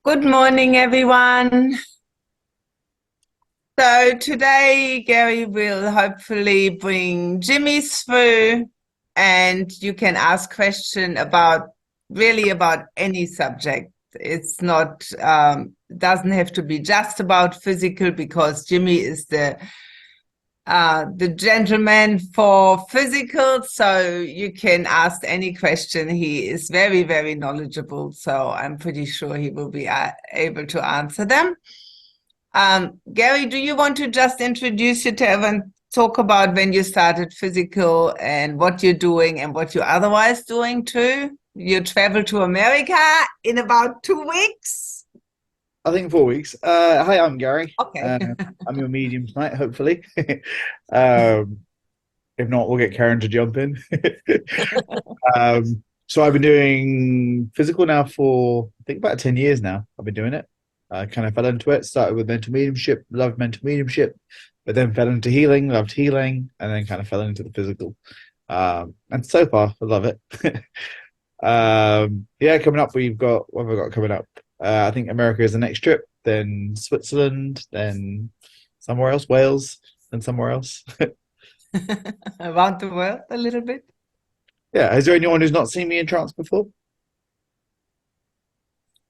Good morning, everyone. So today, Gary will hopefully bring Jimmy through, and you can ask question about any subject. It's not doesn't have to be just about physical, because Jimmy is the gentleman for physical, so you can ask any question. He is very, very knowledgeable, so I'm pretty sure he will be able to answer them. Gary, do you want to just introduce yourself and talk about when you started physical and what you're doing and what you're otherwise doing too? You travel to America in about 2 weeks? I think 4 weeks. Hi, I'm Gary. Okay. I'm your medium tonight, hopefully. Um, if not, we'll get Karen to jump in. So I've been doing physical now for, I think, about 10 years now. I've been doing it. I kind of fell into it, started with mental mediumship, loved mental mediumship, but then fell into healing, loved healing, and then kind of fell into the physical. And so far, I love it. Yeah, coming up, what have we got coming up? I think America is the next trip, then Switzerland, then somewhere else, Wales, then somewhere else. Around the world a little bit? Yeah, is there anyone who's not seen me in trance before?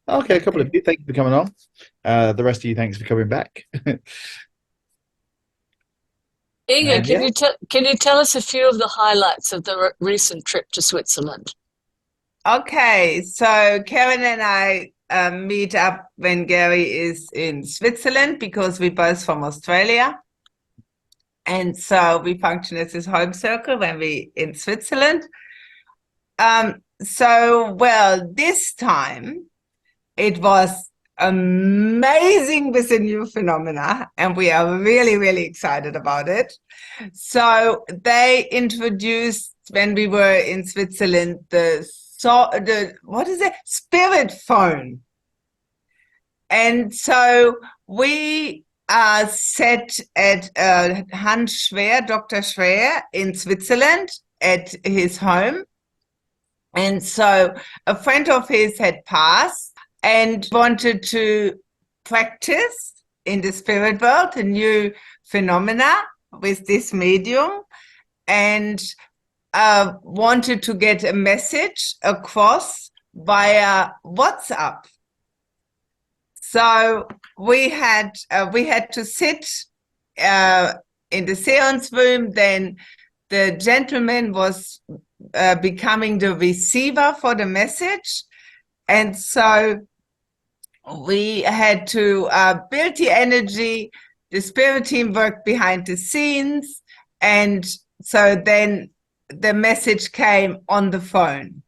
Okay, a couple of you. Thank you for coming on. The rest of you, thanks for coming back. Inge, Yeah. can you tell us a few of the highlights of the recent trip to Switzerland? Okay, so Karen and I meet up when Gary is in Switzerland, because we're both from Australia. And so we function as his home circle when we're in Switzerland. Well, this time it was amazing with the new phenomena, and we are really, really excited about it. So they introduced, when we were in Switzerland, what is it? Spirit phone. And so we sat at Hans Schwer, Dr. Schwer in Switzerland at his home. And so a friend of his had passed and wanted to practice in the spirit world a new phenomena with this medium, and wanted to get a message across via WhatsApp. So we had to sit in the seance room. Then the gentleman was becoming the receiver for the message, and so we had to build the energy. The spirit team worked behind the scenes, and so then the message came on the phone.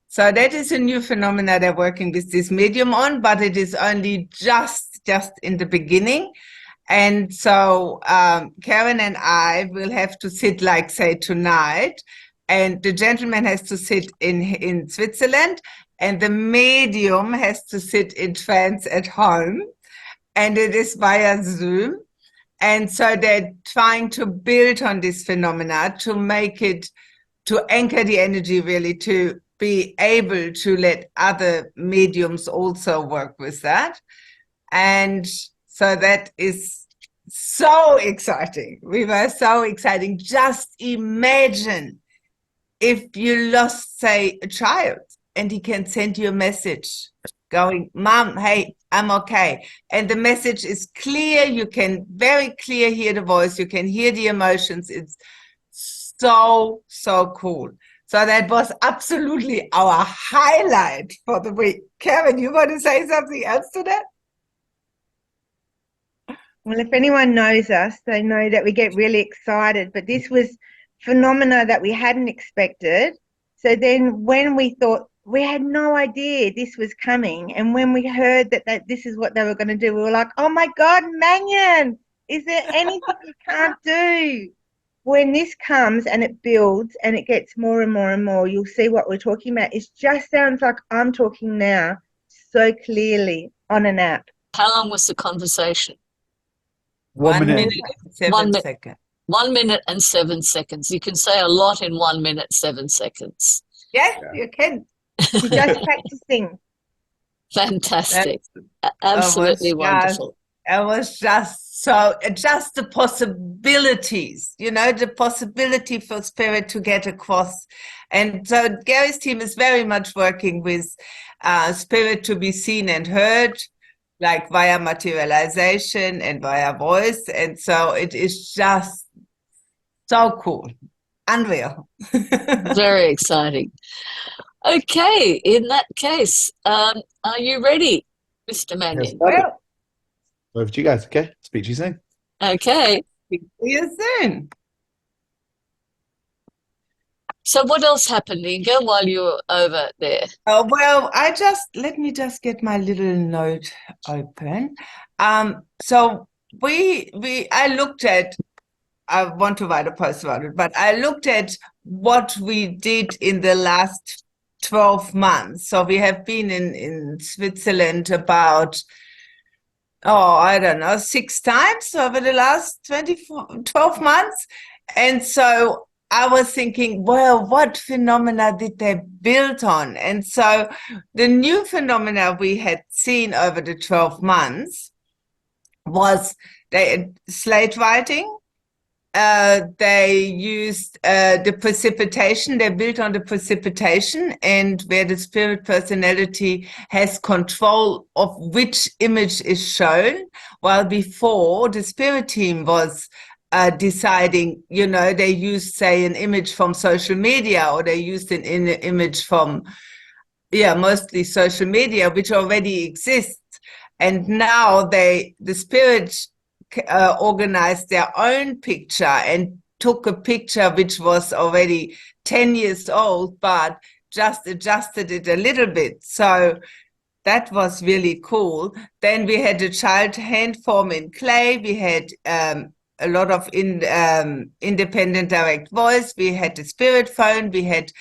So that is a new phenomena they're working with this medium on, but it is only just in the beginning. And so Karen and I will have to sit, like, say, tonight, and the gentleman has to sit in Switzerland, and the medium has to sit in trance at home, and it is via Zoom. And so they're trying to build on this phenomena to make it, to anchor the energy, really, to be able to let other mediums also work with that. And so that is so exciting. We were so exciting. Just imagine if you lost, say, a child, and he can send you a message going, "Mom, hey, I'm okay." And the message is clear. You can very clear hear the voice. You can hear the emotions. It's so, so cool. So that was absolutely our highlight for the week. Karen, you want to say something else to that? Well, if anyone knows us, they know that we get really excited, but this was phenomena that we hadn't expected. So then when we thought, we had no idea this was coming, and when we heard that this is what they were going to do, we were like, oh my God, Mannion, is there anything you can't do? When this comes and it builds and it gets more and more and more, you'll see what we're talking about. It just sounds like I'm talking now so clearly on an app. How long was the conversation? 1 minute. 1 minute and 7 seconds. 1 minute and 7 seconds. You can say a lot in 1 minute, 7 seconds. Yes, you can. She's just practicing. Fantastic. That Absolutely wonderful. it was just so, just the possibilities, the possibility for spirit to get across. And so Gary's team is very much working with spirit to be seen and heard, like via materialization and via voice. And so it is just so cool. Unreal. Very exciting. Okay, in that case, are you ready, Mr. Mannion? Well, Over to you guys. Okay. Speak to you soon. Okay. see you soon. So what else happened, Inge, while you were over there? Well, let me just get my little note open. So I looked at, I want to write a post about it, but I looked at what we did in the last 12 months. So we have been in Switzerland about, I don't know, 6 times over the last 12 months. And so I was thinking, well, what phenomena did they build on? And so the new phenomena we had seen over the 12 months was slate writing. They used the precipitation. They built on the precipitation, and where the spirit personality has control of which image is shown, while before the spirit team was deciding, they used, say, an image from social media, or they used an image from, mostly social media, which already exists. And now the spirit organized their own picture and took a picture which was already 10 years old, but just adjusted it a little bit. So that was really cool. Then we had a child hand form in clay. We had a lot of independent direct voice. We had the spirit phone. We had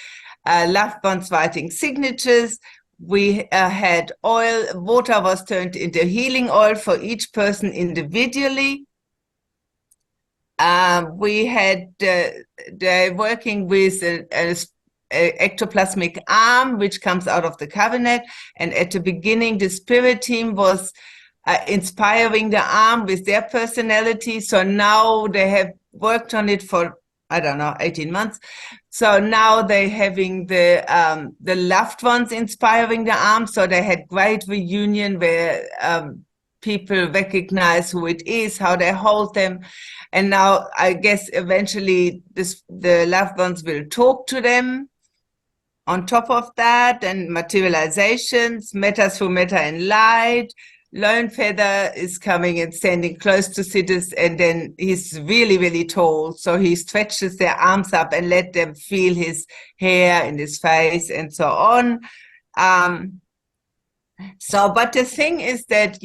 loved ones writing signatures. We had oil. Water was turned into healing oil for each person individually. We had working with an ectoplasmic arm, which comes out of the cabinet. And at the beginning, the spirit team was inspiring the arm with their personality. So now they have worked on it for, I don't know, 18 months. So now they're having the loved ones inspiring the arm. So they had great reunion where people recognize who it is, how they hold them. And now I guess eventually the loved ones will talk to them. On top of that, and materializations, meta through meta and light. Lone Feather is coming and standing close to Siddhis, and then he's really, really tall. So he stretches their arms up and let them feel his hair in his face and so on. But the thing is that,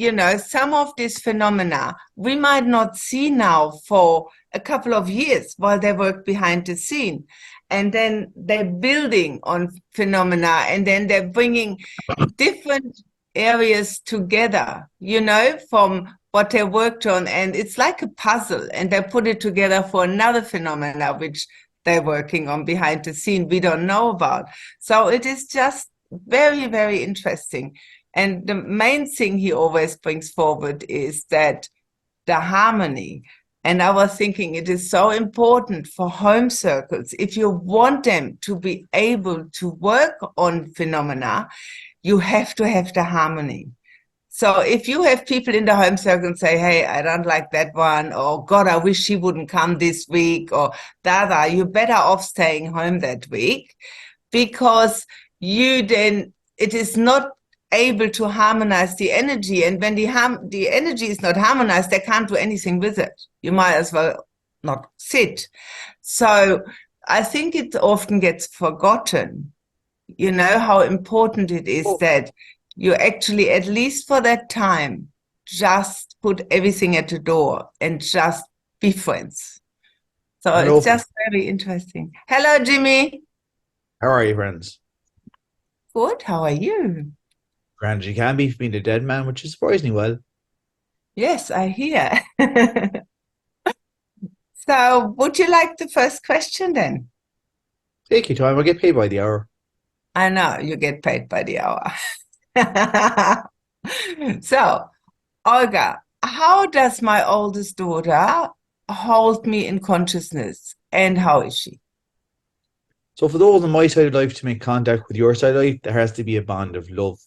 some of these phenomena we might not see now for a couple of years while they work behind the scene. And then they're building on phenomena, and then they're bringing different areas together, from what they worked on. And it's like a puzzle, and they put it together for another phenomena, which they're working on behind the scene we don't know about. So it is just very, very interesting. And the main thing he always brings forward is that the harmony. And I was thinking it is so important for home circles. If you want them to be able to work on phenomena, you have to have the harmony. So if you have people in the home circle and say, hey, I don't like that one, or God, I wish she wouldn't come this week, or Dada, you're better off staying home that week, because it is not able to harmonize the energy. And when the energy is not harmonized, they can't do anything with it. You might as well not sit. So I think it often gets forgotten, how important it is that you actually, at least for that time, just put everything at the door and just be friends. So It's just very interesting. Hello, Jimmy. How are you, friends? Good. How are you? Grand as you can be for being a dead man, which is surprisingly well. Yes, I hear. So would you like the first question then? Take your time. I'll get paid by the hour. I know you get paid by the hour. So, Olga, how does my oldest daughter hold me in consciousness, and how is she? So for those on my side of life to make contact with your side of life, there has to be a bond of love.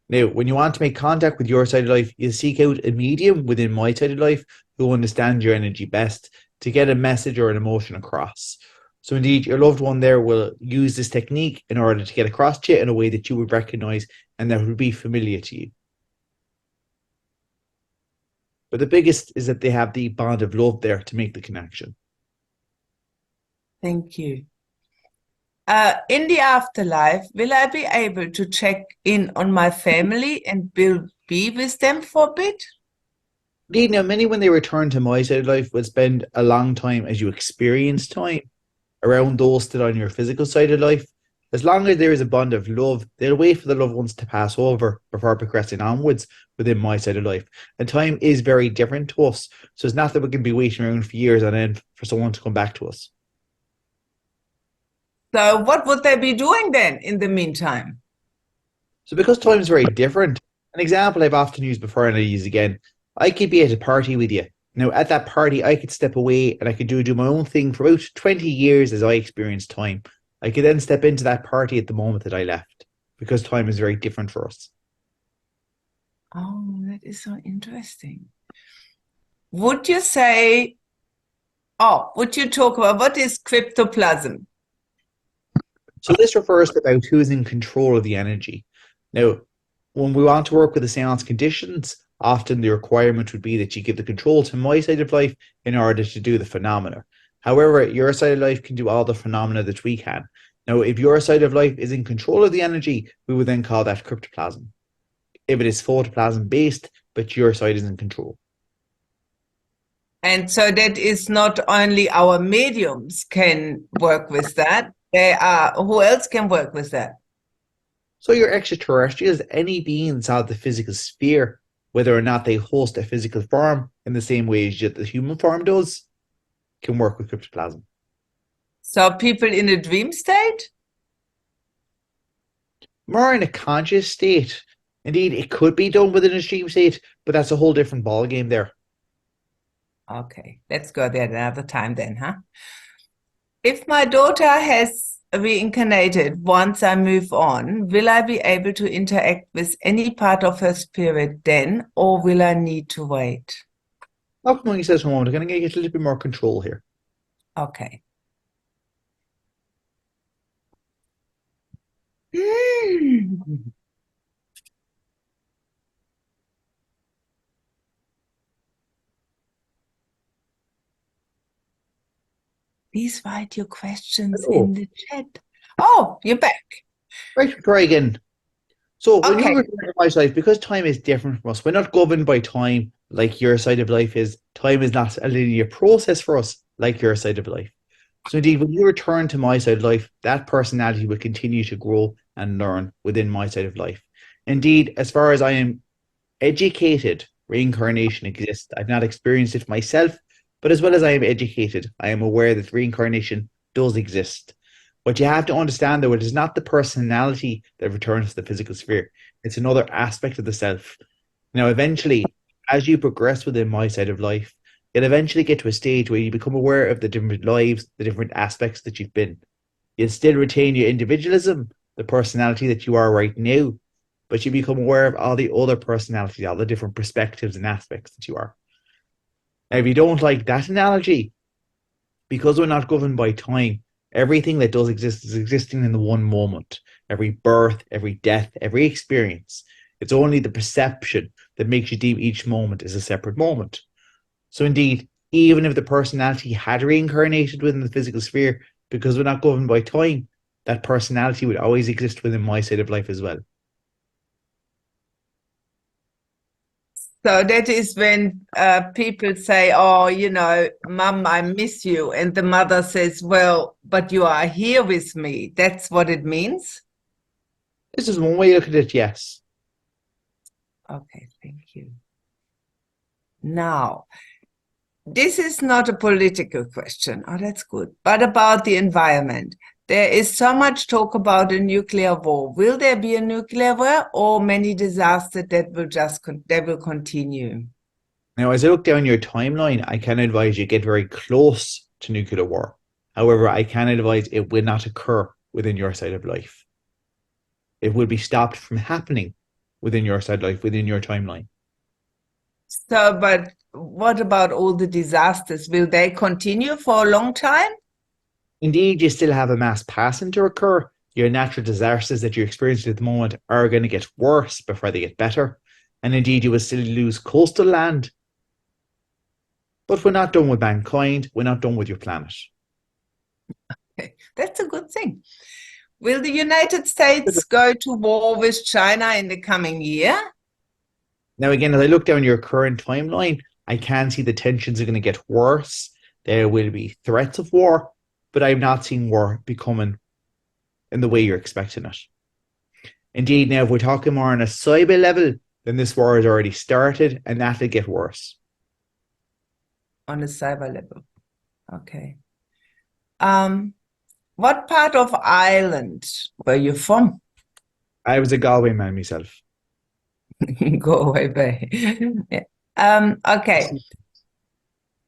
Now, when you want to make contact with your side of life, you seek out a medium within my side of life who understands your energy best to get a message or an emotion across. So indeed, your loved one there will use this technique in order to get across to you in a way that you would recognize and that would be familiar to you. But the biggest is that they have the bond of love there to make the connection. Thank you. In the afterlife, will I be able to check in on my family and will be with them for a bit? Indeed, now many when they return to my side of life will spend a long time as you experience time around those still on your physical side of life. As long as there is a bond of love, they'll wait for the loved ones to pass over before progressing onwards within my side of life. And time is very different to us. So it's not that we can be waiting around for years on end for someone to come back to us. So what would they be doing then in the meantime? So because time is very different, an example I've often used before and I use again, I could be at a party with you. Now at that party, I could step away and I could do my own thing for about 20 years as I experienced time. I could then step into that party at the moment that I left because time is very different for us. Oh, that is so interesting. Would you say, would you talk about what is cryptoplasm? So this refers to about who's in control of the energy. Now, when we want to work with the seance conditions, often the requirement would be that you give the control to my side of life in order to do the phenomena. However, your side of life can do all the phenomena that we can. Now, if your side of life is in control of the energy, we would then call that cryptoplasm. If it is photoplasm based, but your side is in control. And so that is not only our mediums can work with that, who else can work with that? So your extraterrestrials, any beings out of the physical sphere, whether or not they host a physical form in the same way as the human form does, can work with cryptoplasm. So people in a dream state? More in a conscious state. Indeed, it could be done within a dream state, but that's a whole different ballgame there. Okay, let's go there another time then, huh? If my daughter has reincarnated once I move on, will I be able to interact with any part of her spirit then, or will I need to wait? Now, come on, he says for a moment, I'm going to get a little bit more control here. Okay. Please write your questions in the chat. Oh, you're back. Right, try again. So when Okay. you return to my side, because time is different from us, we're not governed by time like your side of life is. Time is not a linear process for us like your side of life. So indeed, when you return to my side of life, that personality will continue to grow and learn within my side of life. Indeed, as far as I am educated, reincarnation exists. I've not experienced it myself, but as well as I am educated, I am aware that reincarnation does exist. What you have to understand, though, it is not the personality that returns to the physical sphere. It's another aspect of the self. Now, eventually, as you progress within my side of life, you'll eventually get to a stage where you become aware of the different lives, the different aspects that you've been. You'll still retain your individualism, the personality that you are right now, but you become aware of all the other personalities, all the different perspectives and aspects that you are. Now, if you don't like that analogy, because we're not governed by time, everything that does exist is existing in the one moment. Every birth, every death, every experience. It's only the perception that makes you deem each moment as a separate moment. So indeed, even if the personality had reincarnated within the physical sphere, because we're not governed by time, that personality would always exist within my side of life as well. So that is when people say, oh, you know, Mum, I miss you. And the mother says, well, but you are here with me. That's what it means? This is one way to look at it, yes. Okay, thank you. Now, this is not a political question. Oh, that's good. But about the environment. There is so much talk about a nuclear war. Will there be a nuclear war or many disasters that will continue? Now, as I look down your timeline, I can advise you get very close to nuclear war. However, I can advise it will not occur within your side of life. It will be stopped from happening within your side of life, within your timeline. So, but what about all the disasters? Will they continue for a long time? Indeed, you still have a mass passing to occur. Your natural disasters that you're experiencing at the moment are going to get worse before they get better. And indeed, you will still lose coastal land. But we're not done with mankind. We're not done with your planet. Okay, that's a good thing. Will the United States go to war with China in the coming year? Now, again, as I look down your current timeline, I can see the tensions are going to get worse. There will be threats of war, but I'm not seeing war becoming in the way you're expecting it. Indeed, now, if we're talking more on a cyber level, then this war has already started, and that'll get worse. On a cyber level. Okay. What part of Ireland were you from? I was a Galway man myself. Go away, babe. Okay.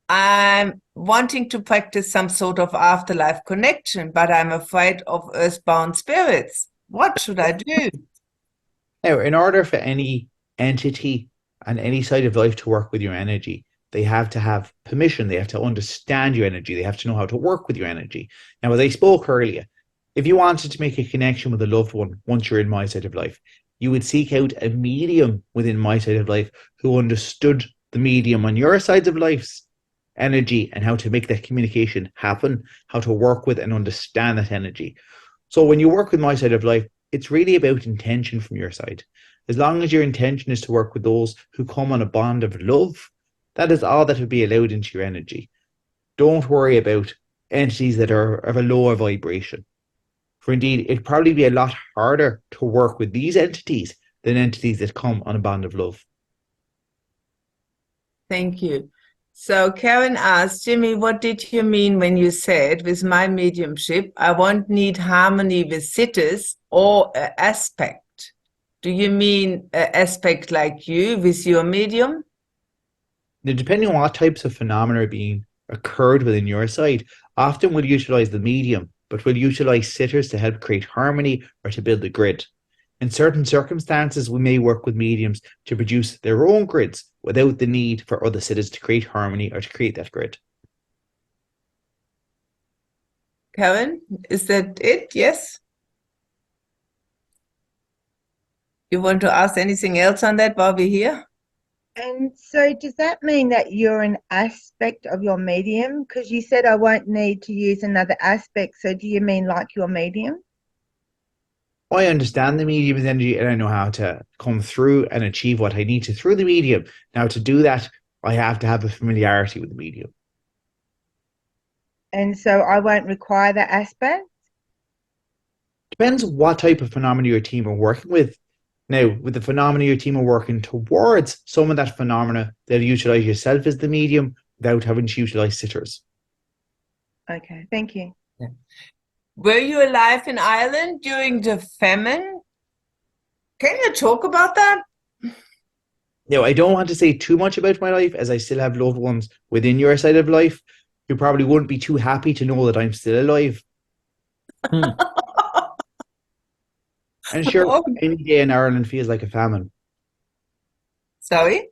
I'm wanting to practice some sort of afterlife connection, but I'm afraid of earthbound spirits. What should I do? Now, in order for any entity and any side of life to work with your energy, they have to have permission. They have to understand your energy. They have to know how to work with your energy. Now, as I spoke earlier, if you wanted to make a connection with a loved one once you're in my side of life, you would seek out a medium within my side of life who understood the medium on your sides of life's energy and how to make that communication happen, how to work with and understand that energy. So when you work with my side of life, it's really about intention from your side. As long as your intention is to work with those who come on a bond of love, that is all that will be allowed into your energy. Don't worry about entities that are of a lower vibration. For indeed, it'd probably be a lot harder to work with these entities than entities that come on a bond of love. Thank you. So Karen asked, Jimmy, what did you mean when you said, with my mediumship, I won't need harmony with sitters or aspect? Do you mean aspect like you with your medium? Now, depending on what types of phenomena are being occurred within your side, often we'll utilize the medium, but we'll utilize sitters to help create harmony or to build a grid. In certain circumstances, we may work with mediums to produce their own grids without the need for other sitters to create harmony or to create that grid. Karen, is that it? Yes? You want to ask anything else on that while we're here? And so does that mean that you're an aspect of your medium? Because you said I won't need to use another aspect. So do you mean like your medium? I understand the medium's energy and I know how to come through and achieve what I need to through the medium. Now, to do that, I have to have a familiarity with the medium. And so I won't require that aspect? Depends what type of phenomena your team are working with. Now, with the phenomena your team are working towards, some of that phenomena, they'll utilize yourself as the medium without having to utilize sitters. Okay, thank you. Yeah. Were you alive in Ireland during the famine? Can you talk about that? Now, I don't want to say too much about my life as I still have loved ones within your side of life. You probably wouldn't be too happy to know that I'm still alive. And sure, any day in Ireland feels like a famine. Sorry?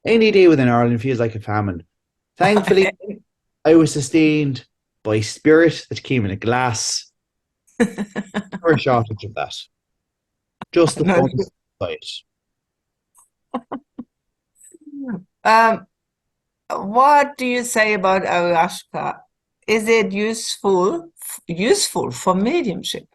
Any day within Ireland feels like a famine. Thankfully, I was sustained by spirit that came in a glass. Or a shortage of that. Just the fun side. What do you say about ayahuasca? Is it useful for mediumship?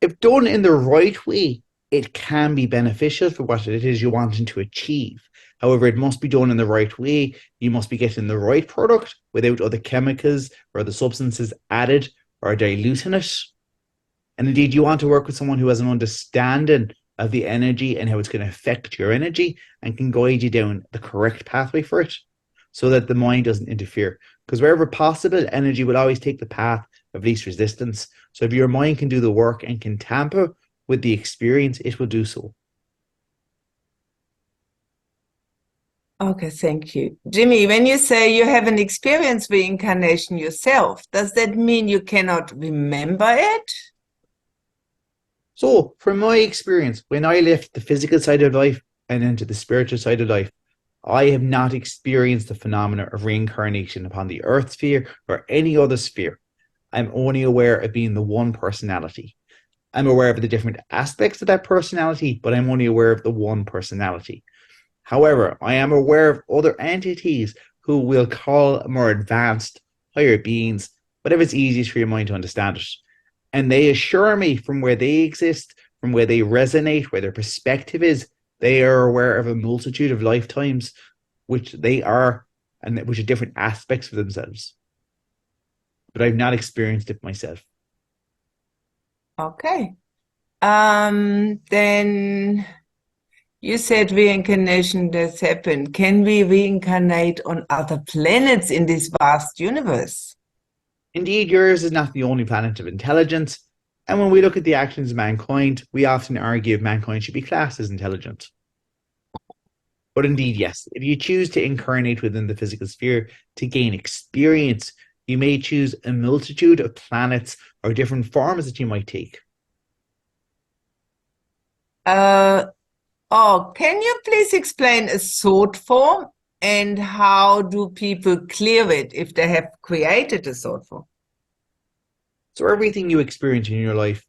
If done in the right way, it can be beneficial for what it is you're wanting to achieve. However, it must be done in the right way. You must be getting the right product without other chemicals or other substances added or diluting it. And indeed, you want to work with someone who has an understanding of the energy and how it's going to affect your energy and can guide you down the correct pathway for it. so that the mind doesn't interfere. Because wherever possible, energy will always take the path of least resistance. So if your mind can do the work and can tamper with the experience, it will do so. Okay, thank you. Jimmy, when you say you haven't experienced reincarnation yourself, does that mean you cannot remember it? So, from my experience, when I left the physical side of life and into the spiritual side of life, I have not experienced the phenomena of reincarnation upon the earth sphere or any other sphere. I'm only aware of being the one personality. I'm aware of the different aspects of that personality, but I'm only aware of the one personality. However, I am aware of other entities who we'll call more advanced, higher beings, whatever it's easiest for your mind to understand it. And they assure me from where they exist, from where they resonate, where their perspective is, they are aware of a multitude of lifetimes which they are, and which are different aspects of themselves. But I've not experienced it myself. Okay. Then you said reincarnation does happen. Can we reincarnate on other planets in this vast universe? Indeed, yours is not the only planet of intelligence, and when we look at the actions of mankind, we often argue if mankind should be classed as intelligent. But indeed, yes, if you choose to incarnate within the physical sphere to gain experience, you may choose a multitude of planets or different forms that you might take. Can you please explain a thought form and how do people clear it if they have created a thought form? So everything you experience in your life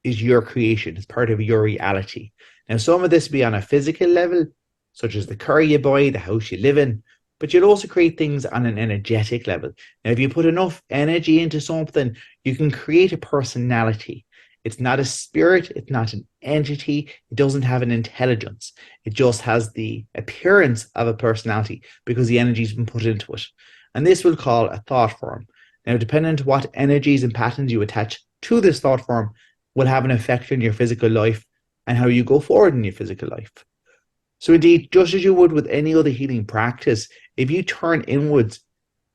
is your creation. It's part of your reality. Now, some of this will be on a physical level, such as the car you buy, the house you live in, but you'll also create things on an energetic level. Now, if you put enough energy into something, you can create a personality. It's not a spirit, it's not an entity, it doesn't have an intelligence. It just has the appearance of a personality because the energy's been put into it. And this we'll call a thought form. Now, depending on what energies and patterns you attach to this thought form will have an effect on your physical life and how you go forward in your physical life. So indeed, just as you would with any other healing practice, if you turn inwards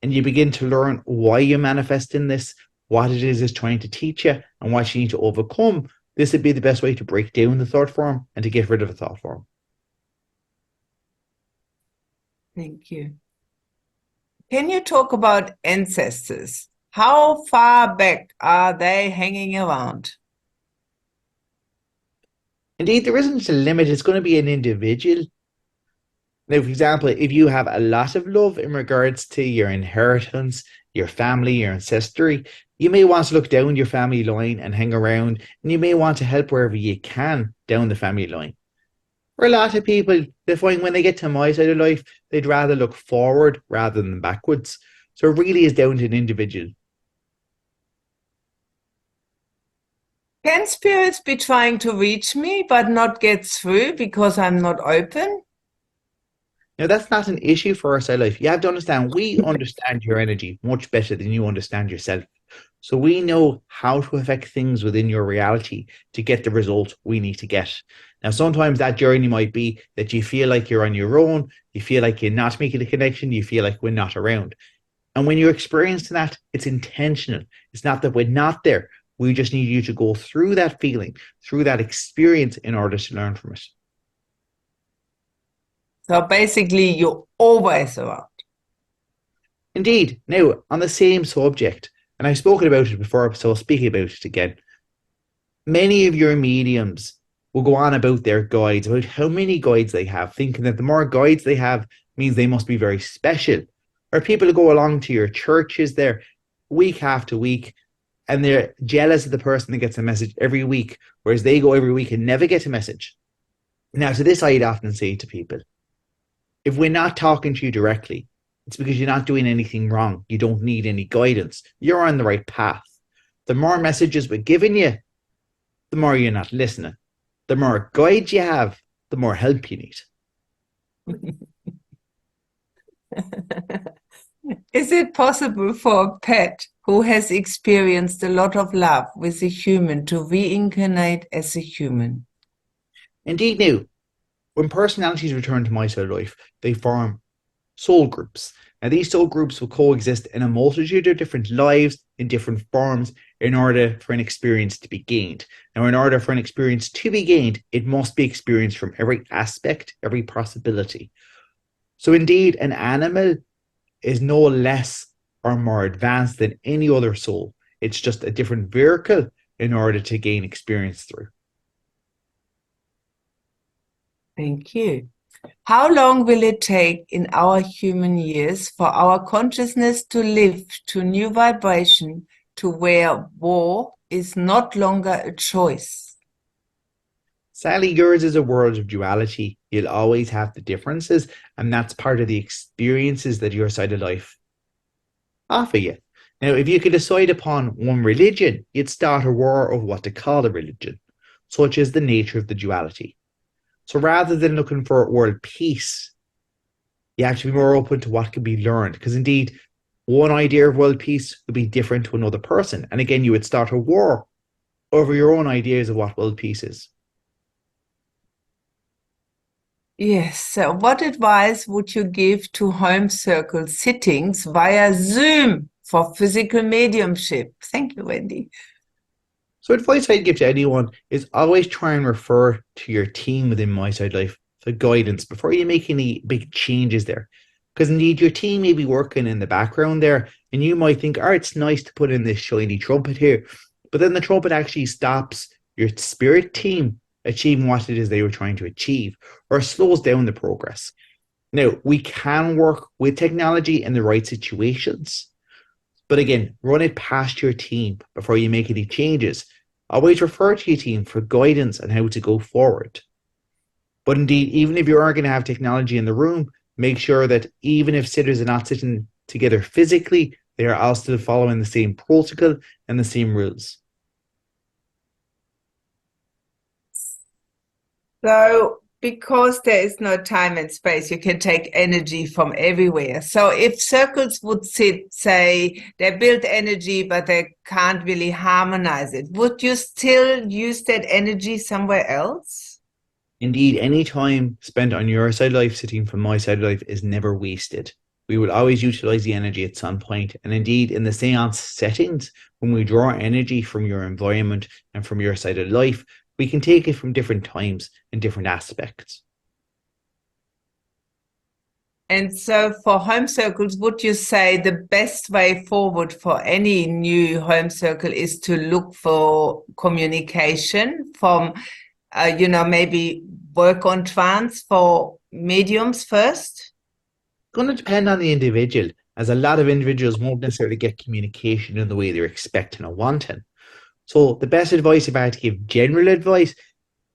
and you begin to learn why you manifest in this, what it is it's trying to teach you, and what you need to overcome, this would be the best way to break down the thought form and to get rid of a thought form. Thank you. Can you talk about ancestors? How far back are they hanging around? Indeed, there isn't a limit. It's going to be an individual. Now, for example, if you have a lot of love in regards to your inheritance, your family, your ancestry, you may want to look down your family line and hang around, and you may want to help wherever you can down the family line. For a lot of people, they find when they get to my side of life, they'd rather look forward rather than backwards. So it really is down to an individual. Can spirits be trying to reach me but not get through because I'm not open? Now, that's not an issue for our side life. You have to understand, we understand your energy much better than you understand yourself. So we know how to affect things within your reality to get the result we need to get. Now, sometimes that journey might be that you feel like you're on your own, you feel like you're not making a connection, you feel like we're not around. And when you're experiencing that, it's intentional. It's not that we're not there. We just need you to go through that feeling, through that experience in order to learn from it. So basically, you're always around. Indeed. Now, on the same subject, and I've spoken about it before, so I'll speak about it again. Many of your mediums will go on about their guides, about how many guides they have, thinking that the more guides they have means they must be very special. Or people who go along to your churches there week after week, and they're jealous of the person that gets a message every week, whereas they go every week and never get a message. Now, to this I'd often say to people, if we're not talking to you directly, it's because you're not doing anything wrong. You don't need any guidance. You're on the right path. The more messages we're giving you, the more you're not listening. The more guides you have, the more help you need. Is it possible for a pet who has experienced a lot of love with a human to reincarnate as a human? Indeed, now, when personalities return to my side of life, they form soul groups. Now, these soul groups will coexist in a multitude of different lives in different forms in order for an experience to be gained. Now, in order for an experience to be gained, it must be experienced from every aspect, every possibility. So indeed, an animal is no less or more advanced than any other soul. It's just a different vehicle in order to gain experience through. Thank you. How long will it take in our human years for our consciousness to lift to new vibration to where war is not longer a choice? Sadly, yours is a world of duality. You'll always have the differences, and that's part of the experiences that your side of life offer you. Now, if you could decide upon one religion, you'd start a war of what to call a religion, such as the nature of the duality. So rather than looking for world peace, you have to be more open to what can be learned, because indeed, one idea of world peace would be different to another person. And again, you would start a war over your own ideas of what world peace is. Yes, so what advice would you give to home circle sittings via Zoom for physical mediumship? Thank you, Wendy. So advice I'd give to anyone is always try and refer to your team within My Side Life for guidance before you make any big changes there. Because indeed, your team may be working in the background there, and you might think, oh, it's nice to put in this shiny trumpet here. But then the trumpet actually stops your spirit team achieving what it is they were trying to achieve, or slows down the progress. Now, we can work with technology in the right situations, but again, run it past your team before you make any changes. Always refer to your team for guidance on how to go forward. But indeed, even if you are going to have technology in the room, make sure that even if sitters are not sitting together physically, they are all still following the same protocol and the same rules. So, because there is no time and space, you can take energy from everywhere. So if circles would sit, say, they build energy, but they can't really harmonize it, would you still use that energy somewhere else? Indeed, any time spent on your side of life sitting from my side of life is never wasted. We will always utilize the energy at some point. And indeed, in the seance settings, when we draw energy from your environment and from your side of life, we can take it from different times and different aspects. And so for home circles, would you say the best way forward for any new home circle is to look for communication from, maybe work on trance for mediums first? It's going to depend on the individual, as a lot of individuals won't necessarily get communication in the way they're expecting or wanting. So the best advice, if I had to give general advice,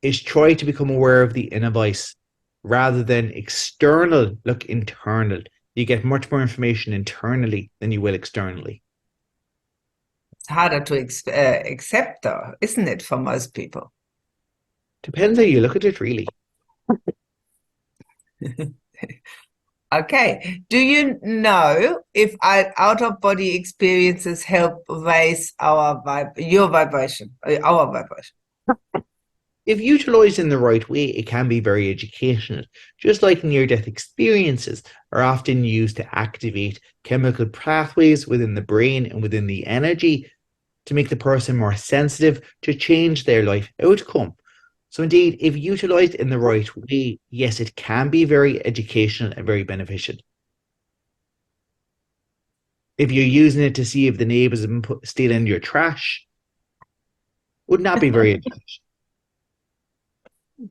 is try to become aware of the inner voice. Rather than external, look internal. You get much more information internally than you will externally. It's harder to accept, though, isn't it, for most people? Depends how you look at it, really. Okay. Do you know if out-of-body experiences help raise our vibration? If utilised in the right way, it can be very educational. Just like near-death experiences are often used to activate chemical pathways within the brain and within the energy to make the person more sensitive to change their life outcome. So indeed, if utilised in the right way, yes, it can be very educational and very beneficial. If you're using it to see if the neighbours have been stealing your trash, would not be very educational.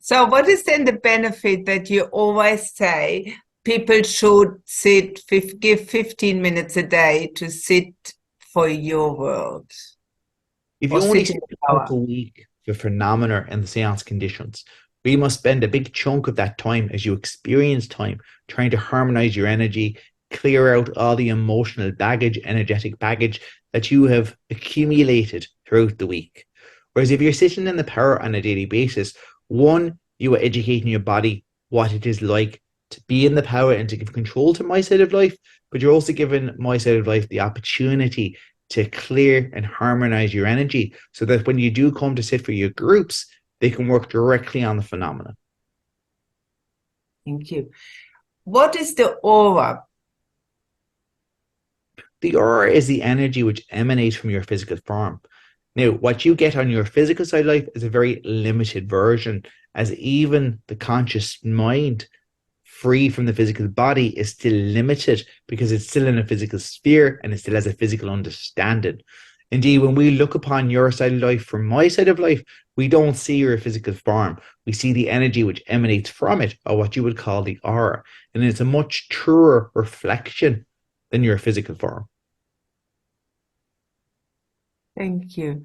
So what is then the benefit that you always say people should give 15 minutes a day to sit for your world? If you only sit a week for phenomena and the seance conditions, we must spend a big chunk of that time as you experience time trying to harmonize your energy, clear out all the emotional baggage, energetic baggage that you have accumulated throughout the week. Whereas if you're sitting in the power on a daily basis, one, you are educating your body what it is like to be in the power and to give control to my side of life, but you're also giving my side of life the opportunity to clear and harmonize your energy so that when you do come to sit for your groups, they can work directly on the phenomena. Thank you. What is the aura? The aura is the energy which emanates from your physical form. Now, what you get on your physical side of life is a very limited version, as even the conscious mind, free from the physical body, is still limited because it's still in a physical sphere and it still has a physical understanding. Indeed, when we look upon your side of life from my side of life, we don't see your physical form. We see the energy which emanates from it, or what you would call the aura. And it's a much truer reflection than your physical form. Thank you.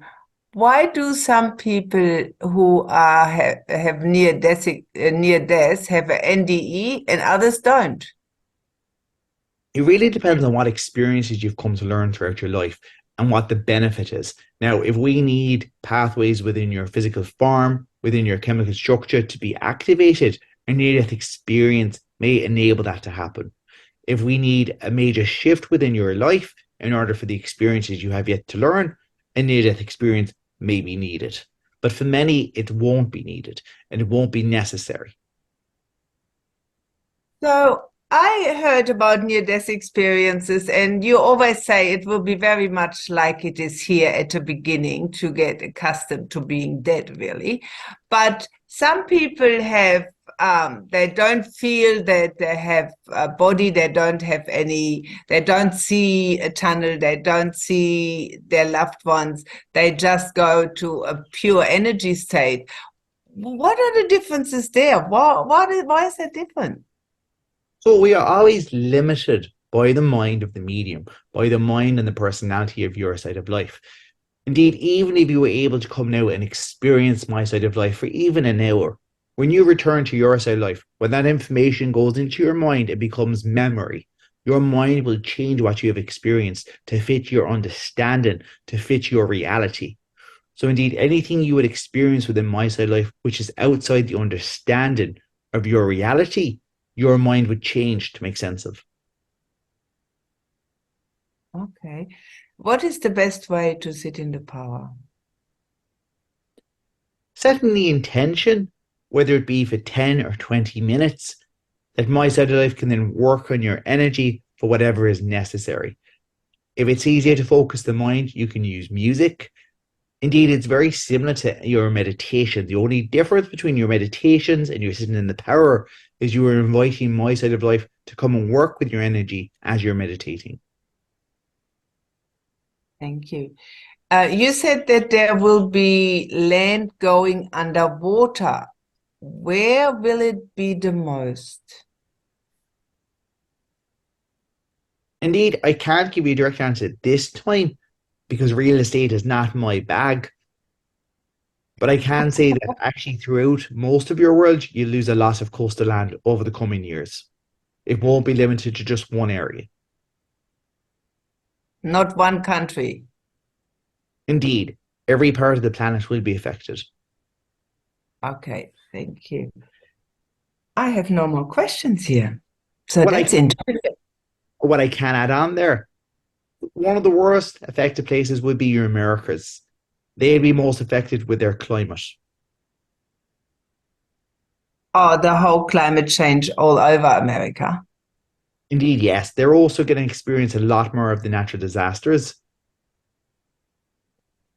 Why do some people who have near death have an NDE and others don't? It really depends on what experiences you've come to learn throughout your life and what the benefit is. Now, if we need pathways within your physical form, within your chemical structure to be activated, a near-death experience may enable that to happen. If we need a major shift within your life in order for the experiences you have yet to learn, a near-death experience may be needed. But for many, it won't be needed and it won't be necessary. So I heard about near-death experiences, and you always say it will be very much like it is here at the beginning to get accustomed to being dead, really. But some people have, they don't feel that they have a body, they don't see a tunnel, they don't see their loved ones, they just go to a pure energy state. What are the differences there? Why is that different? So we are always limited by the mind of the medium, by the mind and the personality of your side of life. Indeed, even if you were able to come now and experience my side of life for even an hour, when you return to your side of life, when that information goes into your mind, it becomes memory. Your mind will change what you have experienced to fit your understanding, to fit your reality. So indeed, anything you would experience within my side of life, which is outside the understanding of your reality, your mind would change to make sense of. Okay. What is the best way to sit in the power? Setting the intention, whether it be for 10 or 20 minutes, that my side of life can then work on your energy for whatever is necessary. If it's easier to focus the mind, you can use music. Indeed, it's very similar to your meditation. The only difference between your meditations and your sitting in the power is you are inviting my side of life to come and work with your energy as you're meditating. Thank you. You said that there will be land going underwater. Where will it be the most? Indeed, I can't give you a direct answer this time because real estate is not my bag. But I can say that actually throughout most of your world, you lose a lot of coastal land over the coming years. It won't be limited to just one area. Not one country. Indeed, every part of the planet will be affected. Okay, thank you. I have no more questions here. So What that's I, interesting. what I can add on there, one of the worst affected places would be your Americas. They'd be most affected with their climate. Oh, the whole climate change all over America. Indeed, yes. They're also going to experience a lot more of the natural disasters.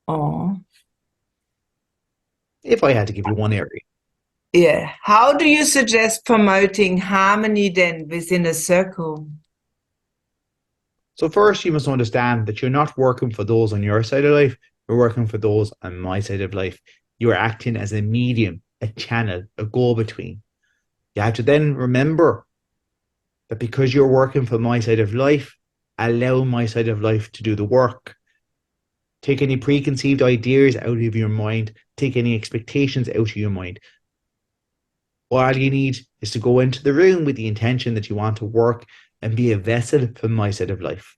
Oh, If I had to give you one area. yeah. How do you suggest promoting harmony then within a circle? So first, you must understand that you're not working for those on your side of life. You're working for those on my side of life. You are acting as a medium, a channel, a go-between. You have to then remember that because you're working for my side of life, allow my side of life to do the work. Take any preconceived ideas out of your mind. Take any expectations out of your mind. All you need is to go into the room with the intention that you want to work and be a vessel for my side of life.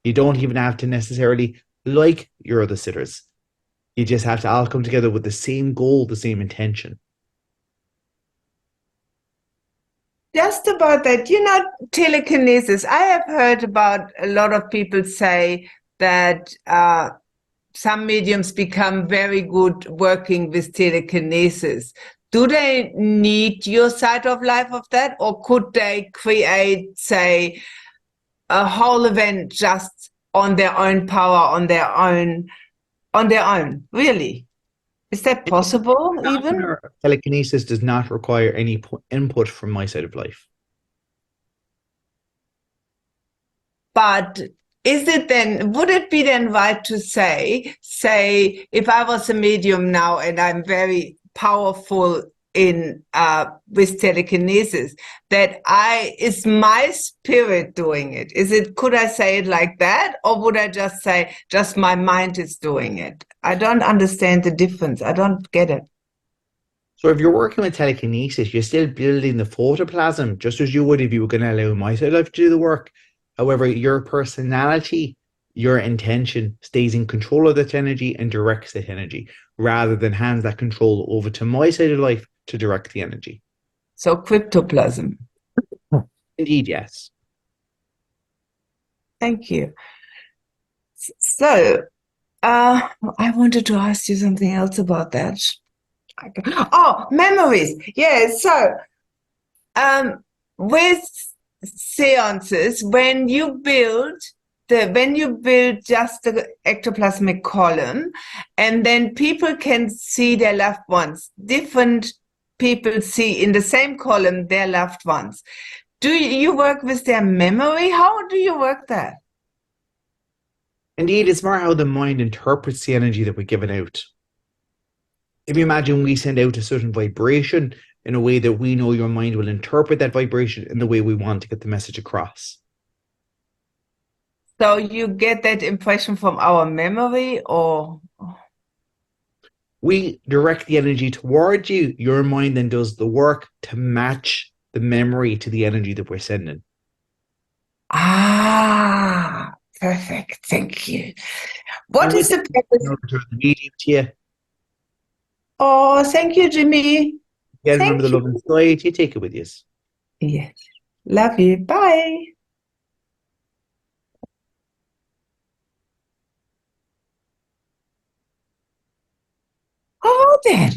You don't even have to necessarily like your other sitters. You just have to all come together with the same goal, the same intention. Just about that, telekinesis. I have heard about a lot of people say that some mediums become very good working with telekinesis. do they need your side of life of that, or could they create, say, a whole event just on their own power, on their own, really? Is that possible even? Telekinesis does not require any input from my side of life. But would it be then right to say, if I was a medium now and I'm very powerful in with telekinesis, that is my spirit doing it? Could I say it like that, or would I just say just my mind is doing it? I don't understand the difference. I don't get it. So if you're working with telekinesis, you're still building the photoplasm, just as you would if you were going to allow my side of life to do the work. However, your personality, your intention stays in control of that energy and directs that energy, rather than hands that control over to my side of life to direct the energy. So cryptoplasm. Indeed, yes. Thank you. So, I wanted to ask you something else about that. Oh, memories. Yeah, so with seances, when you build just the ectoplasmic column, and then people can see their loved ones, different people see in the same column their loved ones. Do you work with their memory? How do you work that? Indeed, it's more how the mind interprets the energy that we're giving out. If you imagine we send out a certain vibration in a way that we know your mind will interpret that vibration in the way we want to get the message across. So you get that impression from our memory, or? We direct the energy towards you. Your mind then does the work to match the memory to the energy that we're sending. Ah, perfect. Thank you. What is the purpose? The medium to you. Oh, thank you, Jimmy. Yeah, remember the love inside. You take it with you. Yes. Love you. Bye. Oh, then.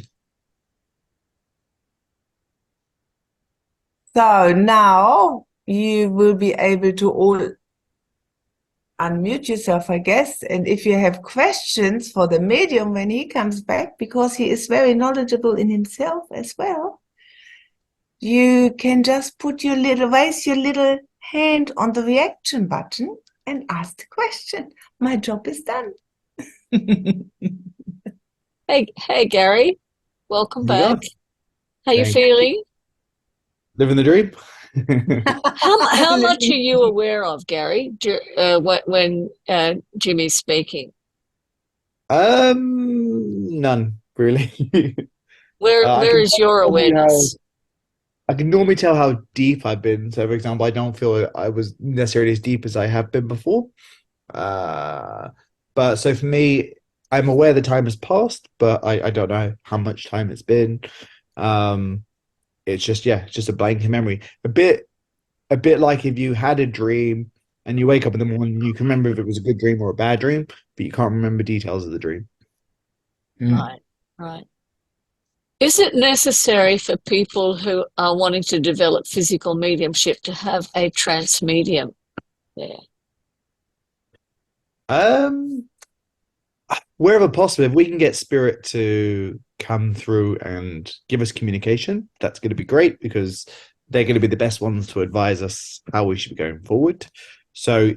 So now you will be able to all unmute yourself, I guess. And if you have questions for the medium when he comes back, because he is very knowledgeable in himself as well, you can just raise your little hand on the reaction button and ask the question. My job is done. Hey, Gary. Welcome back. How you Thanks. feeling? Living the dream. How much are you aware of, Gary, when Jimmy's speaking? None really. Where is your awareness? I can normally tell how deep I've been. So, for example, I don't feel I was necessarily as deep as I have been before. But so for me, I'm aware the time has passed, but I don't know how much time it's been. It's just a blank memory. A bit like if you had a dream and you wake up in the morning, you can remember if it was a good dream or a bad dream, but you can't remember details of the dream. Right. Is it necessary for people who are wanting to develop physical mediumship to have a trance medium there? Wherever possible, if we can get spirit to come through and give us communication, that's going to be great, because they're going to be the best ones to advise us how we should be going forward. So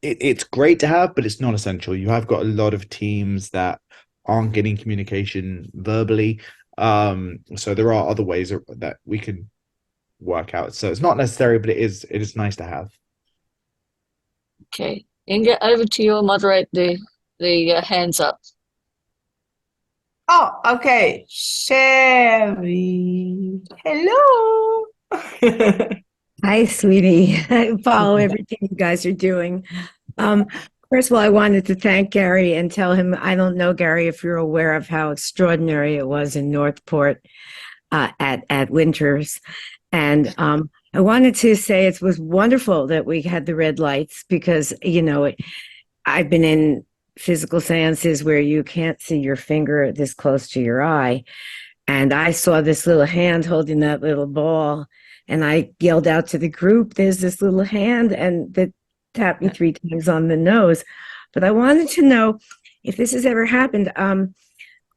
it's great to have, but it's not essential. You have got a lot of teams that aren't getting communication verbally. So there are other ways that we can work out. So it's not necessary, but it is nice to have. Okay. Inge, over to you. Moderate the hands up. Oh, okay. Sherry. Hello. Hi, sweetie. I follow everything you guys are doing. First of all, I wanted to thank Gary and tell him, I don't know, Gary, if you're aware of how extraordinary it was in Northport at Winters. And I wanted to say it was wonderful that we had the red lights, because, I've been in physical seances where you can't see your finger this close to your eye. And I saw this little hand holding that little ball. And I yelled out to the group, there's this little hand, and that tapped me 3 times on the nose. But I wanted to know if this has ever happened.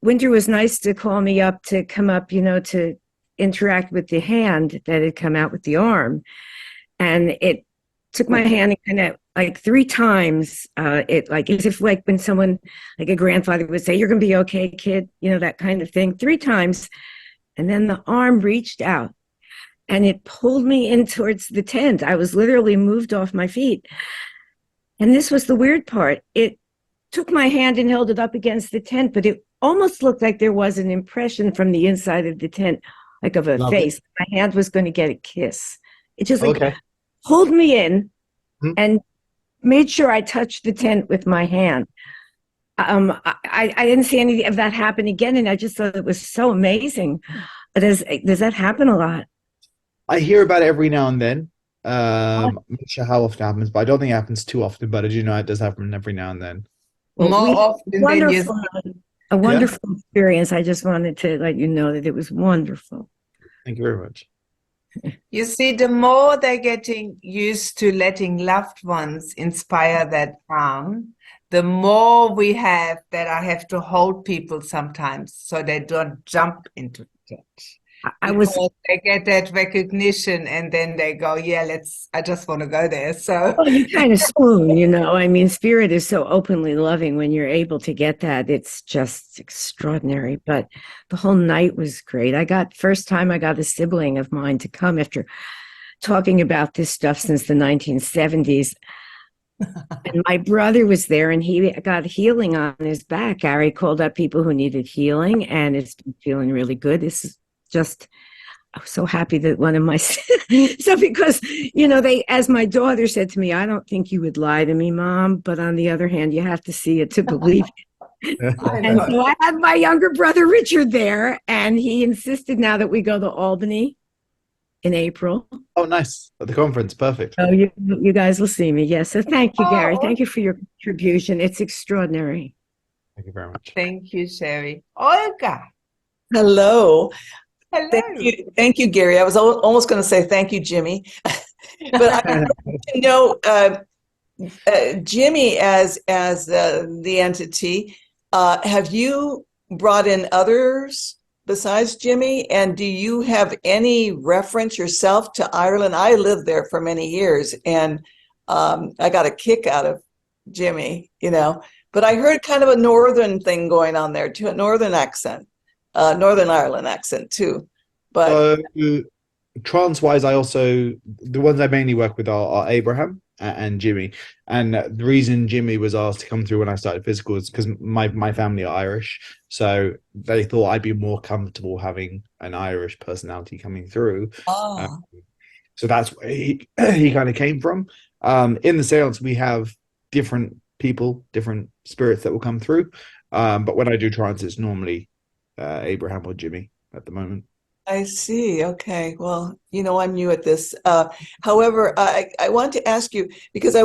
Winter was nice to call me up to come up, to interact with the hand that had come out with the arm. And it took my hand and kind of like 3 times, it like as if like when someone, like a grandfather would say, you're going to be okay, kid, that kind of thing, 3 times. And then the arm reached out and it pulled me in towards the tent. I was literally moved off my feet. And this was the weird part. It took my hand and held it up against the tent, but it almost looked like there was an impression from the inside of the tent, like of a face. My hand was going to get a kiss. It just pulled me in and made sure I touched the tent with my hand. I didn't see any of that happen again, and I just thought it was so amazing. Does that happen a lot? I hear about it every now and then. I'm not sure how often it happens, but I don't think it happens too often. But as you know, it does happen every now and then. More often than you. A wonderful experience. I just wanted to let you know that it was wonderful. Thank you very much. You see, the more they're getting used to letting loved ones inspire that calm, the more we have that I have to hold people sometimes so they don't jump into it. They get that recognition and then they go, I just want to go there. So you kind of swoon, I mean, spirit is so openly loving when you're able to get that. It's just extraordinary. But the whole night was great. First time I got a sibling of mine to come after talking about this stuff since the 1970s. And my brother was there and he got healing on his back. Gary called up people who needed healing and it's been feeling really good. This is I was so happy that one of my so because they, as my daughter said to me, I don't think you would lie to me, Mom, but on the other hand, you have to see it to believe it. And so I had my younger brother Richard there, and he insisted now that we go to Albany in April. Oh, nice. At the conference, perfect. Oh, you guys will see me. Yes. So thank you, Gary. Thank you for your contribution. It's extraordinary. Thank you very much. Thank you, Sherry. Olga. Hello. Hello. Thank you, Gary. I was almost going to say thank you, Jimmy. But I want to know, Jimmy, as the entity, have you brought in others besides Jimmy? And do you have any reference yourself to Ireland? I lived there for many years, and I got a kick out of Jimmy, But I heard kind of a northern thing going on there too, a northern accent. Northern Ireland accent too, but trance-wise, the ones I mainly work with are Abraham and Jimmy, and the reason Jimmy was asked to come through when I started physical is because my family are Irish, so they thought I'd be more comfortable having an Irish personality coming through. So that's where he kind of came from. In the seance, we have different people, different spirits that will come through, but when I do trance, it's normally Abraham or Jimmy at the moment. I see. Okay. Well, I'm new at this. However, I want to ask you, because I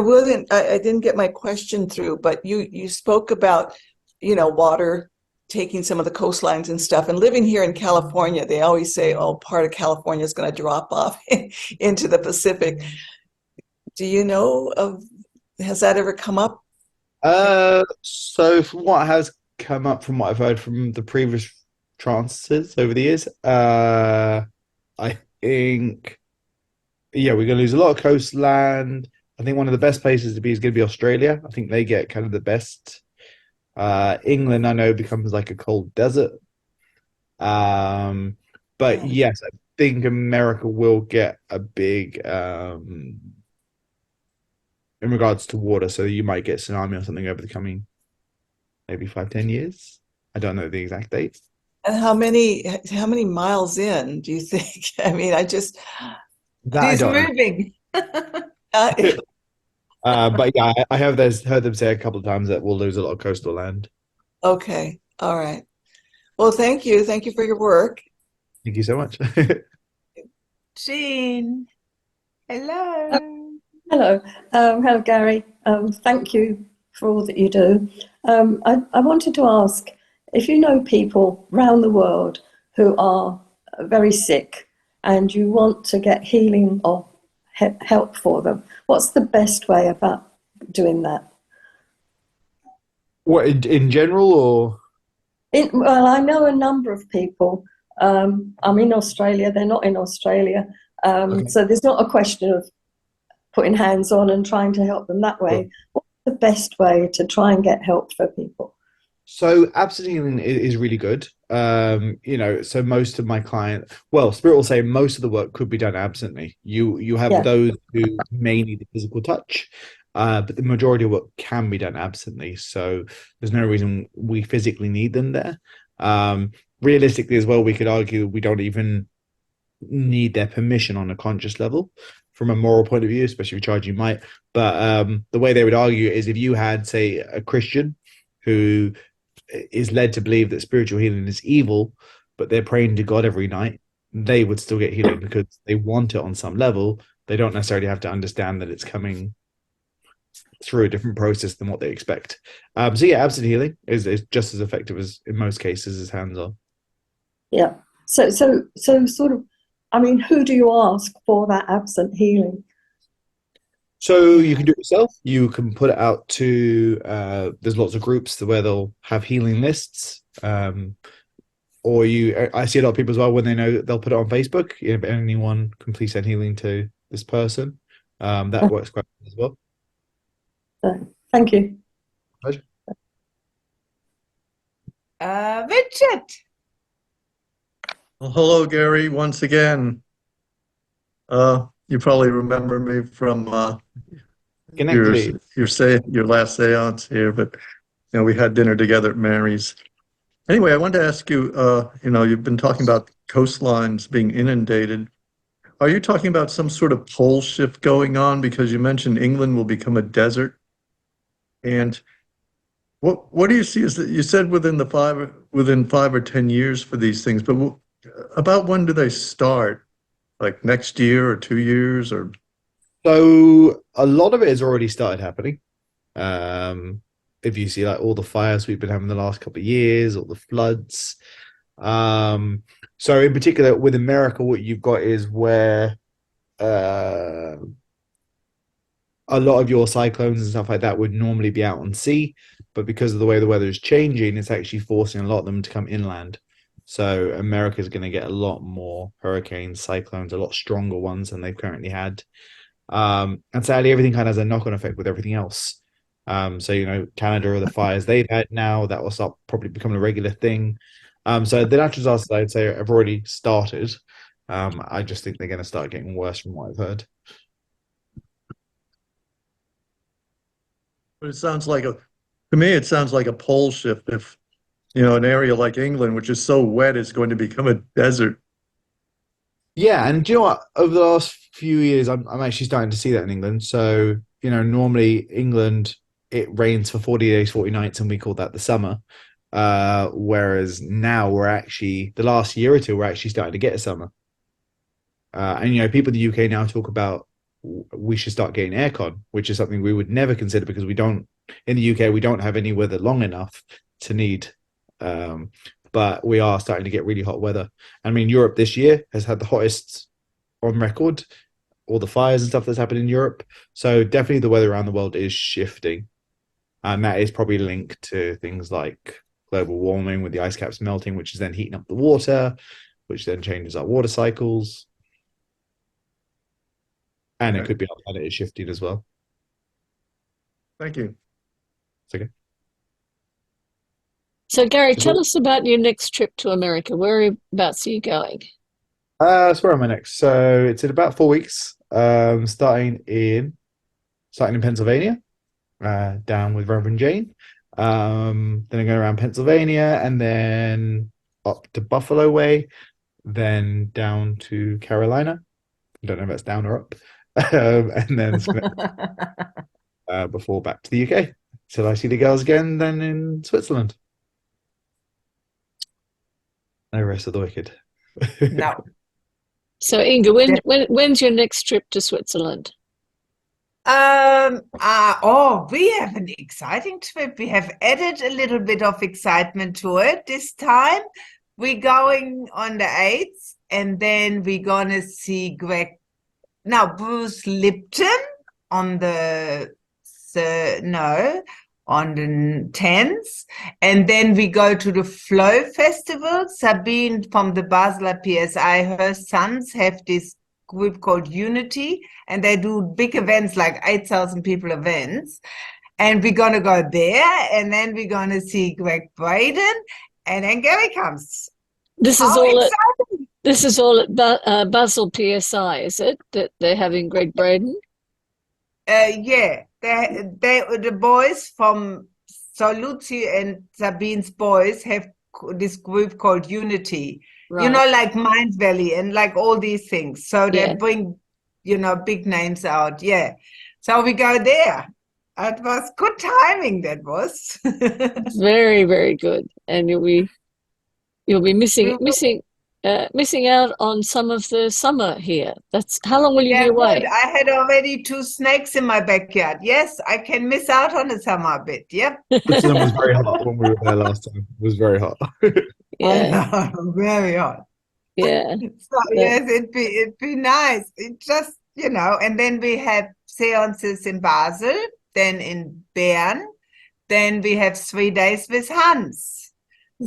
didn't get my question through, but you spoke about, water taking some of the coastlines and stuff, and living here in California, they always say, part of California is going to drop off into the Pacific. Do you know has that ever come up? So from what has come up, from what I've heard from the previous trances over the years, I think we're going to lose a lot of coastland. I think one of the best places to be is going to be Australia. I think they get kind of the best. England, I know, becomes like a cold desert. But yes, I think America will get a big in regards to water, so you might get tsunami or something over the coming maybe 5-10 years. I don't know the exact date. And how many miles in do you think? I mean, He's moving. But yeah, I have heard them say a couple of times that we'll lose a lot of coastal land. Okay. All right. Well, thank you. Thank you for your work. Thank you so much. Jean. Hello. Hello. Hello, Gary. Thank you for all that you do. I wanted to ask if you know people around the world who are very sick and you want to get healing or help for them. What's the best way about doing that? What, in general, or? Well, I know a number of people. I'm in Australia, they're not in Australia. Okay. So there's not a question of putting hands on and trying to help them that way. Sure. What's the best way to try and get help for people? So absent healing is really good. So most of my clients, well, Spirit will say most of the work could be done absently. You have Yeah. those who may need the physical touch, but the majority of work can be done absently. So there's no reason we physically need them there. Realistically as well, we could argue we don't even need their permission on a conscious level from a moral point of view, especially if you charge, you might. But the way they would argue is if you had, say, a Christian who is led to believe that spiritual healing is evil, but they're praying to God every night, they would still get healing because they want it on some level. They don't necessarily have to understand that it's coming through a different process than what they expect. So yeah, absent healing is just as effective as in most cases as hands-on. Yeah. So sort of, I mean, who do you ask for that absent healing? So you can do it yourself. You can put it out to, there's lots of groups where they'll have healing lists. Or I see a lot of people as well when they know they'll put it on Facebook. If anyone can please send healing to this person, that works quite well as well. Thank you. Pleasure. Richard. Well, hello, Gary, once again. You probably remember me from your last seance here, but we had dinner together at Mary's. Anyway, I wanted to ask you, you've been talking about coastlines being inundated. Are you talking about some sort of pole shift going on? Because you mentioned England will become a desert. And what do you see is that you said within 5 or 10 years for these things, but about when do they start? Like next year or 2 years or? So a lot of it has already started happening. If you see like all the fires we've been having the last couple of years, all the floods. So in particular with America, what you've got is where a lot of your cyclones and stuff like that would normally be out on sea, but because of the way the weather is changing, it's actually forcing a lot of them to come inland. So America is going to get a lot more hurricanes, cyclones, a lot stronger ones than they've currently had. And sadly, everything kind of has a knock-on effect with everything else. So, Canada, the fires they've had now, that will start probably becoming a regular thing. So the natural disasters, I'd say, have already started. I just think they're going to start getting worse from what I've heard. But it sounds like to me, it sounds like a pole shift. If, an area like England, which is so wet, is going to become a desert. Yeah, and do you know what? Over the last few years, I'm actually starting to see that in England. So, normally England, it rains for 40 days, 40 nights, and we call that the summer. Whereas now the last year or two, we're actually starting to get a summer. And, people in the UK now talk about we should start getting aircon, which is something we would never consider because in the UK, we don't have any weather long enough to need. But we are starting to get really hot weather. I mean, Europe this year has had the hottest on record, all the fires and stuff that's happened in Europe. So definitely the weather around the world is shifting. And that is probably linked to things like global warming with the ice caps melting, which is then heating up the water, which then changes our water cycles. And it could be our planet is shifting as well. Thank you. It's okay. So, Gary, tell us about your next trip to America. Whereabouts are you going? So where am I next? So it's in about 4 weeks. Starting in Pennsylvania, down with Reverend Jane. Then I go around Pennsylvania and then up to Buffalo way, then down to Carolina. I don't know if that's down or up. And then before back to the UK. Till I see the girls again, then in Switzerland. No rest of the wicked. No. So, Inge, when's your next trip to Switzerland? We have an exciting trip. We have added a little bit of excitement to it this time. we're going on the 8th, and then we're gonna see Bruce Lipton on the on the 10th, and then we go to the Flow Festival. Sabine from the Basler PSI, her sons have this group called Unity, and they do big events, like 8,000 people events. And we're going to go there, and then we're going to see Greg Braden, and then Gary comes. This is How all at exciting! this is all at Basel PSI, is it? That they're having Greg Braden? Yeah, they the boys from, so Lucy and Sabine's boys have this group called Unity. Right. You know, like Mind Valley and like all these things. So they Yeah. bring, big names out. Yeah. So we go there. It was good timing, that was. Very, very good. And you'll be missing out on some of the summer here. That's how long will you be away? Good. I had already 2 snakes in my backyard. Yes, I can miss out on the summer a bit. Yep. Switzerland was very hot when we were there last time. It was very hot. Yeah, I know, very hot. yeah. So yes, it'd be nice. It just, and then we have seances in Basel, then in Bern, then we have 3 days with Hans.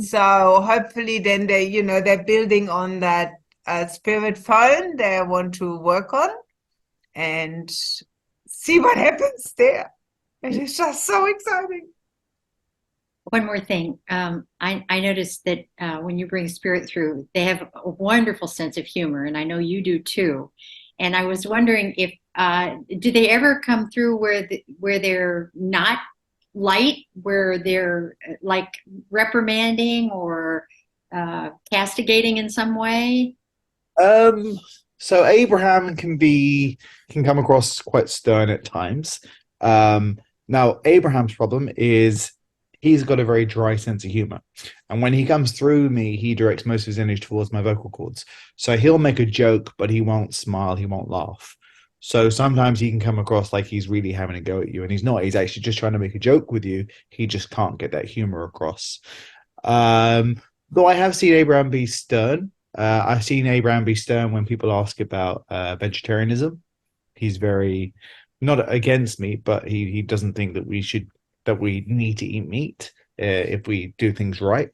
So hopefully then they're building on that spirit phone they want to work on and see what happens there. It is just so exciting. One more thing. I noticed that when you bring spirit through, they have a wonderful sense of humor, and I know you do too. And I was wondering if do they ever come through where they're not light, where they're like reprimanding or castigating in some way? So Abraham can come across quite stern at times. Now Abraham's problem is he's got a very dry sense of humor. And when he comes through me, he directs most of his energy towards my vocal cords. So he'll make a joke, but he won't smile, he won't laugh. So sometimes he can come across like he's really having a go at you, and he's not. He's actually just trying to make a joke with you. He just can't get that humor across. Though I have seen Abraham be stern. I've seen Abraham be stern when people ask about vegetarianism. He's very not against meat, but he doesn't think that we need to eat meat if we do things right.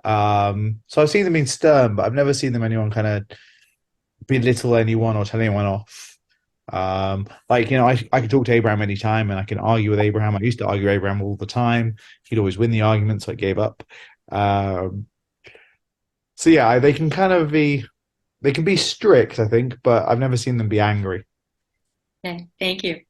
So I've seen them being stern, but I've never seen anyone kind of belittle anyone or tell anyone off. I could talk to Abraham anytime, and I can argue with Abraham. I used to argue with Abraham all the time. He'd always win the argument, so I gave up. So yeah, they can be strict, I think, but I've never seen them be angry. Okay, thank you.